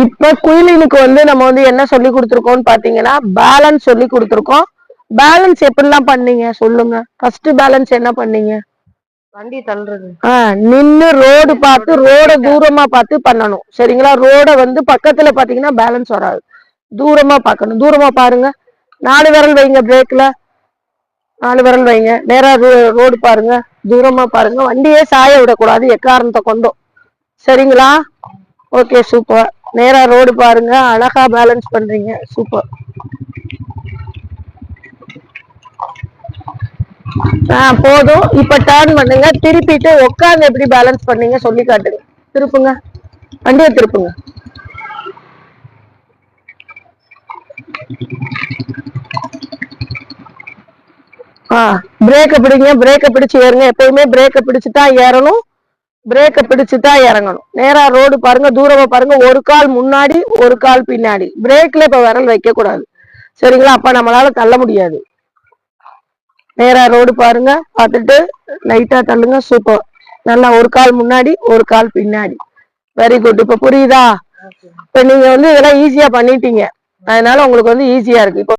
இப்ப குயிலினுக்கு வந்து நம்ம வந்து என்ன சொல்லி கொடுத்துருக்கோம்னு பாத்தீங்கன்னா பேலன்ஸ் சொல்லி கொடுத்துருக்கோம். பேலன்ஸ் எப்படிலாம் பண்ணீங்க சொல்லுங்க. ஃபர்ஸ்ட் பேலன்ஸ் என்ன பண்ணீங்க? வண்டி தள்ளுறது. நின்னு ரோடு பார்த்து ரோட தூரமா பார்த்து பண்ணணும். சரிங்களா? ரோட வந்து பக்கத்துல பாத்தீங்கன்னா பேலன்ஸ் வராது. தூரமா பார்க்கணும். தூரமா பாருங்க. 4 விரல் வைங்க பிரேக்ல. 4 விரல் வைங்க. நேரா ரோடு பாருங்க. தூரமா பாருங்க. வண்டியே சாய விடக்கூடாது எக்காரணத்தை கொண்டும். சரிங்களா? Okay, super. நேரா ரோடு பாருங்க. அழகா பேலன்ஸ் பண்றீங்க. சூப்பர். போதும். இப்ப டர்ன் பண்ணுங்க. திருப்பிட்டு உட்கார்ந்து எப்படி பேலன்ஸ் பண்ணீங்க சொல்லி காட்டுங்க. திருப்புங்க. வண்டியை திருப்புங்க. பிரேக்க பிடிங்க. பிரேக்க பிடிச்சு ஏறுங்க. எப்பயுமே பிரேக்க பிடிச்சுதான் ஏறணும். பிரேக்க பிடிச்சுதான் இறங்கணும். நேரா ரோடு பாருங்க. தூரமா பாருங்க. ஒரு கால் முன்னாடி ஒரு கால் பின்னாடி. பிரேக்ல இப்ப விரல் வைக்க கூடாது. சரிங்களா? அப்ப நம்மளால தள்ள முடியாது. நேரா ரோடு பாருங்க. பார்த்துட்டு லைட்டா தள்ளுங்க. சூப்பர். நல்லா ஒரு கால் முன்னாடி ஒரு கால் பின்னாடி. Very good. இப்ப புரியுதா? இப்ப நீங்க வந்து இதெல்லாம் ஈஸியா பண்ணிட்டீங்க. அதனால உங்களுக்கு வந்து ஈஸியா இருக்கு. இப்போ